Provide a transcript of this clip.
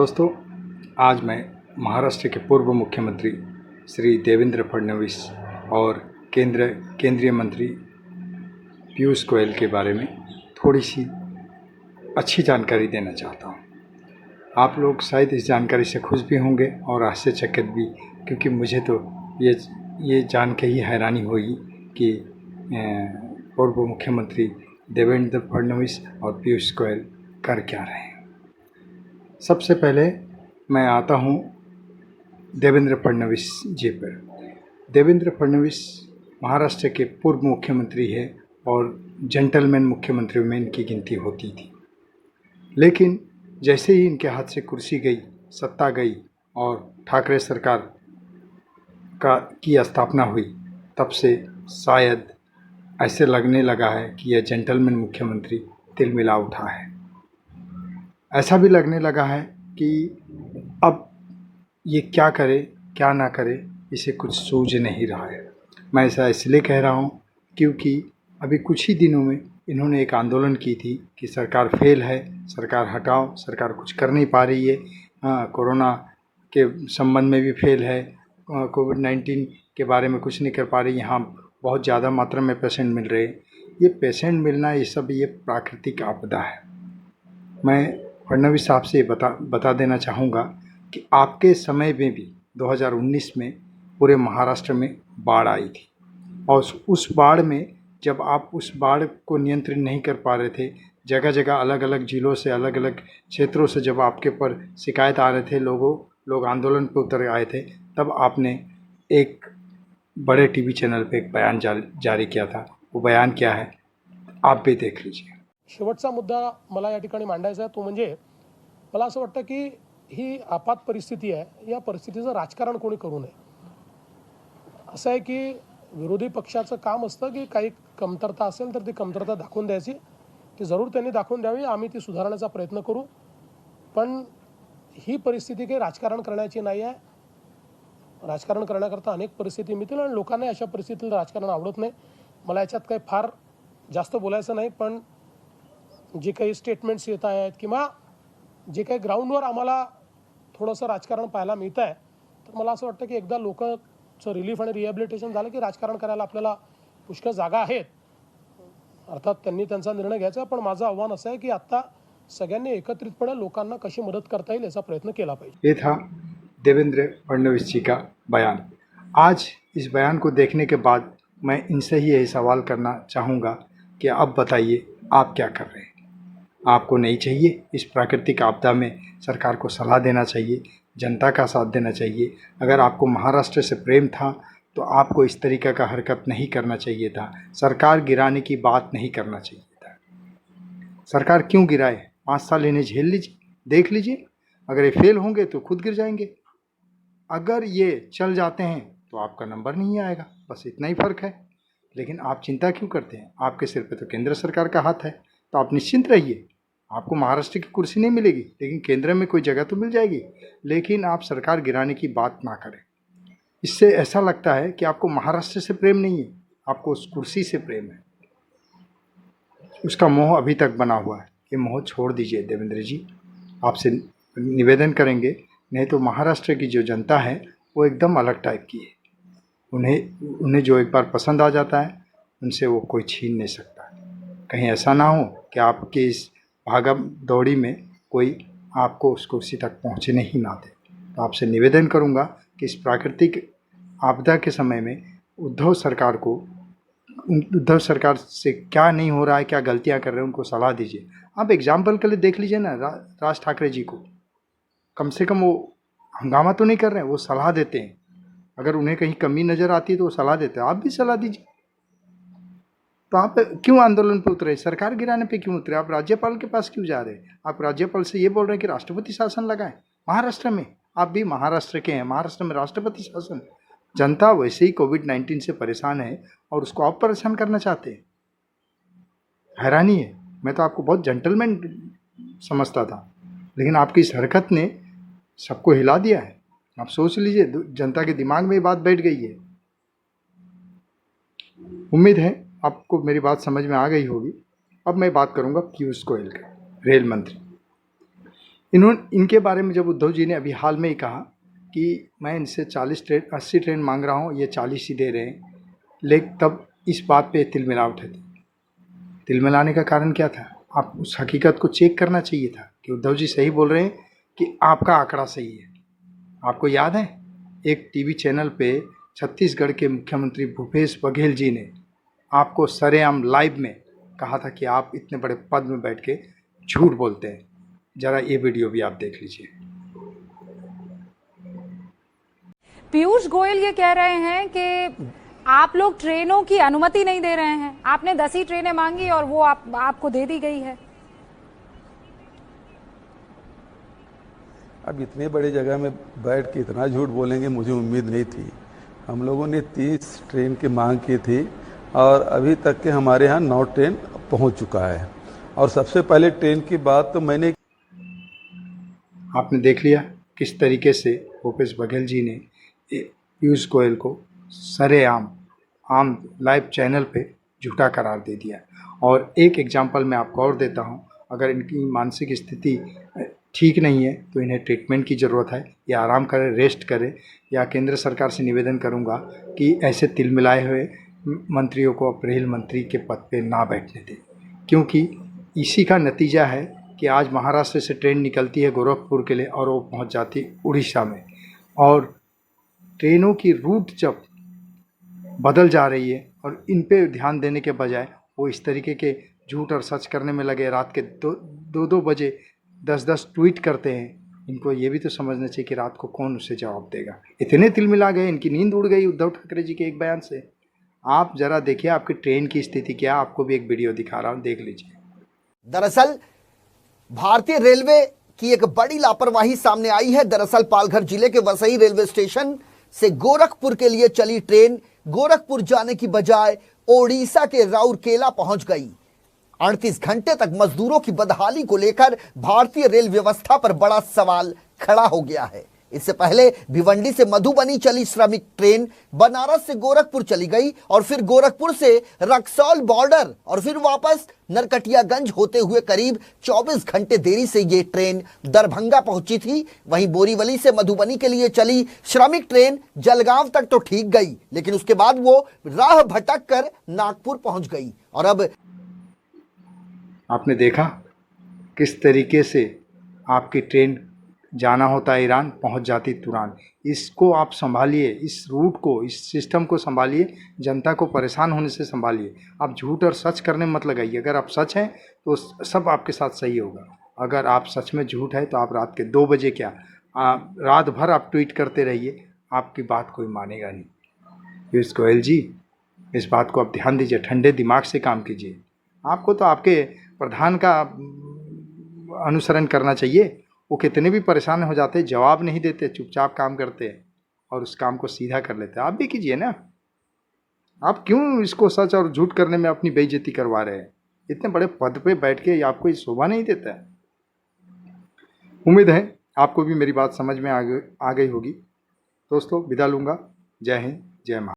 दोस्तों, आज मैं महाराष्ट्र के पूर्व मुख्यमंत्री श्री देवेंद्र फडणवीस और केंद्रीय मंत्री पीयूष गोयल के बारे में थोड़ी सी अच्छी जानकारी देना चाहता हूँ। आप लोग शायद इस जानकारी से खुश भी होंगे और आश्चर्यचकित भी, क्योंकि मुझे तो ये जान के ही हैरानी हुई कि पूर्व मुख्यमंत्री देवेंद्र फडणवीस और पीयूष गोयल कर क्या रहे हैं। सबसे पहले मैं आता हूँ देवेंद्र फडणवीस जी पर। देवेंद्र फडणवीस महाराष्ट्र के पूर्व मुख्यमंत्री है और जेंटलमैन मुख्यमंत्रियों में इनकी गिनती होती थी। लेकिन जैसे ही इनके हाथ से कुर्सी गई, सत्ता गई और ठाकरे सरकार की स्थापना हुई, तब से शायद ऐसे लगने लगा है कि यह जेंटलमैन मुख्यमंत्री तिलमिला उठा है। ऐसा भी लगने लगा है कि अब ये क्या करे क्या ना करे, इसे कुछ सूझ नहीं रहा है। मैं ऐसा इसलिए कह रहा हूँ क्योंकि अभी कुछ ही दिनों में इन्होंने एक आंदोलन की थी कि सरकार फेल है, सरकार हटाओ, सरकार कुछ कर नहीं पा रही है, कोरोना के संबंध में भी फेल है, कोविड-19 के बारे में कुछ नहीं कर पा रही, यहाँ बहुत ज़्यादा मात्रा में पेशेंट मिल रहे हैं। ये पेशेंट मिलना, ये प्राकृतिक आपदा है। मैं फडणवीस साहब से बता देना चाहूँगा कि आपके समय में भी 2019 में पूरे महाराष्ट्र में बाढ़ आई थी, और उस बाढ़ में जब आप उस बाढ़ को नियंत्रित नहीं कर पा रहे थे, जगह जगह अलग अलग ज़िलों से, अलग अलग क्षेत्रों से जब आपके ऊपर शिकायत आ रहे थे, लोग आंदोलन पर उतर आए थे, तब आपने एक बड़े टीवी चैनल पे एक बयान जारी किया था। वो बयान क्या है, आप भी देख लीजिए। शेवटचा मुद्दा मला या ठिकाणी मांडायचा आहे तो म्हणजे मला असं वाटतं की ही आपात परिस्थिती आहे, या परिस्थितीचं राजकारण कोणी करू नये। असं आहे की विरोधी पक्षाचं काम असतं की काही कमतरता असेल तर ती कमतरता दाखवून द्यायची, ती जरूर त्यांनी दाखवून द्यावी, आम्ही ती सुधारण्याचा प्रयत्न करू। पण ही परिस्थिती काही राजकारण करण्याची नाही आहे। राजकारण करण्याकरता अनेक परिस्थिती मिळतील आणि लोकांना अशा परिस्थितीत राजकारण आवडत नाही। मला याच्यात काही फार जास्त बोलायचं नाही, पण जे काही स्टेटमेंट्स येत आहेत किंवा जे काही ग्राउंडवर आम्हाला थोडंसं राजकारण पाहायला मिळतं आहे, तर मला असं वाटतं की एकदा लोकांचं रिलीफ आणि रिहॅबिलिटेशन झालं की राजकारण करायला आपल्याला पुष्कळ जागा आहेत। अर्थात त्यांनी त्यांचा निर्णय घ्यायचा, पण माझं आव्हान असं आहे की आता सगळ्यांनी एकत्रितपणे लोकांना कशी मदत करता येईल याचा प्रयत्न केला पाहिजे। ये था देवेंद्र फडणवीस जी का बयान। आज इस बयान को देखने के बाद मैं इनसे ही यही सवाल करना चाहूँगा कि अब बताइए, आप क्या कर रहे हैं? आपको नहीं चाहिए? इस प्राकृतिक आपदा में सरकार को सलाह देना चाहिए, जनता का साथ देना चाहिए। अगर आपको महाराष्ट्र से प्रेम था तो आपको इस तरीक़े का हरकत नहीं करना चाहिए था, सरकार गिराने की बात नहीं करना चाहिए था। सरकार क्यों गिराए? 5 साल इन्हें झेल लीजिए, देख लीजिए। अगर ये फेल होंगे तो खुद गिर जाएंगे, अगर ये चल जाते हैं तो आपका नंबर नहीं आएगा, बस इतना ही फ़र्क है। लेकिन आप चिंता क्यों करते हैं? आपके सिर पे तो केंद्र सरकार का हाथ है, तो आप निश्चिंत रहिए। आपको महाराष्ट्र की कुर्सी नहीं मिलेगी, लेकिन केंद्र में कोई जगह तो मिल जाएगी। लेकिन आप सरकार गिराने की बात ना करें। इससे ऐसा लगता है कि आपको महाराष्ट्र से प्रेम नहीं है, आपको उस कुर्सी से प्रेम है, उसका मोह अभी तक बना हुआ है। ये मोह छोड़ दीजिए देवेंद्र जी, आपसे निवेदन करेंगे। नहीं तो महाराष्ट्र की जो जनता है वो एकदम अलग टाइप की है। उन्हें जो एक बार पसंद आ जाता है, उनसे वो कोई छीन नहीं सकता। कहीं ऐसा ना हो कि आपकी इस भागम दौड़ी में कोई आपको उस कुर्सी तक पहुँचने ही ना दे। तो आपसे निवेदन करूँगा कि इस प्राकृतिक आपदा के समय में उद्धव सरकार से क्या नहीं हो रहा है, क्या गलतियां कर रहे हैं, उनको सलाह दीजिए। आप एग्जाम्पल के लिए देख लीजिए ना, राज ठाकरे जी को, कम से कम वो हंगामा तो नहीं कर रहे हैं, वो सलाह देते हैं। अगर उन्हें कहीं कमी नज़र आती है तो वो सलाह देते हैं, आप भी सलाह दीजिए। तो आप क्यों आंदोलन पे उतरे? सरकार गिराने पे क्यों उतरे? आप राज्यपाल के पास क्यों जा रहे हैं? आप राज्यपाल से ये बोल रहे हैं कि राष्ट्रपति शासन लगाएं। महाराष्ट्र में, आप भी महाराष्ट्र के हैं, महाराष्ट्र में राष्ट्रपति शासन। जनता वैसे ही कोविड-19 से परेशान है और उसको आप परेशान करना चाहते हैं। हैरानी है। मैं तो आपको बहुत जेंटलमैन समझता था, लेकिन आपकी इस हरकत ने सबको हिला दिया है। आप सोच लीजिए, जनता के दिमाग में ये बात बैठ गई है। उम्मीद है आपको मेरी बात समझ में आ गई होगी। अब मैं बात करूंगा पीयूष गोयल का, रेल मंत्री। इनके बारे में जब उद्धव जी ने अभी हाल में ही कहा कि मैं इनसे 80 ट्रेन मांग रहा हूँ, ये 40 ही दे रहे हैं, लेकिन तब इस बात पे तिलमिला उठे थे। तिलमिलाने का कारण क्या था? आप उस हकीकत को चेक करना चाहिए था कि उद्धव जी सही बोल रहे हैं कि आपका आंकड़ा सही है। आपको याद है, एक टीवी चैनल पे छत्तीसगढ़ के मुख्यमंत्री भूपेश बघेल जी ने आपको सरेआम लाइव में कहा था कि आप इतने बड़े पद में बैठ के झूठ बोलते हैं। ज़रा ये वीडियो भी आप देख लीजिए। पीयूष गोयल ये कह रहे हैं कि आप लोग ट्रेनों की अनुमति नहीं दे रहे हैं। आपने 10 ही ट्रेनें मांगी और वो आपको दे दी गई है। अब इतने बड़े जगह में बैठ के इतना झूठ बोलेंगे, मुझे उम्मीद नहीं थी। हम लोगों ने 30 ट्रेन की मांग की थी और अभी तक के हमारे यहाँ 9 ट्रेन पहुँच चुका है। और सबसे पहले ट्रेन की बात तो मैंने, आपने देख लिया किस तरीके से भूपेश बघेल जी ने पीयूष गोयल को सरेआम लाइव चैनल पे झूठा करार दे दिया। और एक एग्जांपल मैं आपको और देता हूँ, अगर इनकी मानसिक स्थिति ठीक नहीं है तो इन्हें ट्रीटमेंट की ज़रूरत है, या आराम करें, रेस्ट करें, या केंद्र सरकार से निवेदन करूँगा कि ऐसे तिलमिलाए हुए मंत्रियों को अब रेल मंत्री के पद पे ना बैठने दें, क्योंकि इसी का नतीजा है कि आज महाराष्ट्र से ट्रेन निकलती है गोरखपुर के लिए और वो पहुंच जाती उड़ीसा में। और ट्रेनों की रूट जब बदल जा रही है और इन पे ध्यान देने के बजाय वो इस तरीके के झूठ और सच करने में लगे, रात के 2 बजे 10 ट्वीट करते हैं। इनको ये भी तो समझना चाहिए कि रात को कौन उसे जवाब देगा। इतने तिलमिला गए, इनकी नींद उड़ गई उद्धव ठाकरे जी के एक बयान से। आप ज़रा देखिए आपकी ट्रेन की स्थिति क्या। आपको भी एक वीडियो दिखा रहा हूँ, देख लीजिए। दरअसल भारतीय रेलवे की एक बड़ी लापरवाही सामने आई है। दरअसल पालघर जिले के वसई रेलवे स्टेशन से गोरखपुर के लिए चली ट्रेन गोरखपुर जाने की बजाय ओडिशा के राउरकेला पहुंच गई। 38 घंटे तक मजदूरों की बदहाली को लेकर भारतीय रेल व्यवस्था पर बड़ा सवाल खड़ा हो गया है। इससे पहले भिवंडी से मधुबनी चली श्रमिक ट्रेन बनारस से गोरखपुर चली गई और फिर गोरखपुर से रक्सौल बॉर्डर और फिर वापस नरकटियागंज होते हुए करीब 24 घंटे देरी से ये ट्रेन दरभंगा पहुंची थी। वहीं बोरीवली से मधुबनी के लिए चली श्रमिक ट्रेन जलगांव तक तो ठीक गई, लेकिन उसके बाद वो राह भटक कर नागपुर पहुंच गई। और अब आपने देखा किस तरीके से आपकी ट्रेन जाना होता है ईरान, पहुंच जाती तुरंत। इसको आप संभालिए, इस रूट को, इस सिस्टम को संभालिए, जनता को परेशान होने से संभालिए। आप झूठ और सच करने में मत लगाइए। अगर आप सच हैं तो सब आपके साथ सही होगा। अगर आप सच में झूठ है तो आप रात के 2 बजे क्या, रात भर आप ट्वीट करते रहिए, आपकी बात कोई मानेगा नहीं। पीयूष गोयल जी, इस बात को आप ध्यान दीजिए, ठंडे दिमाग से काम कीजिए। आपको तो आपके प्रधान का अनुसरण करना चाहिए। वो कितने भी परेशान हो जाते, जवाब नहीं देते, चुपचाप काम करते हैं और उस काम को सीधा कर लेते हैं। आप भी कीजिए ना। आप क्यों इसको सच और झूठ करने में अपनी बेइज्जती करवा रहे हैं? इतने बड़े पद पे बैठ के आपको ये शोभा नहीं देता है। उम्मीद है आपको भी मेरी बात समझ में आ गई होगी। दोस्तों, विदा लूँगा। जय हिंद, जय महाराष्ट्र।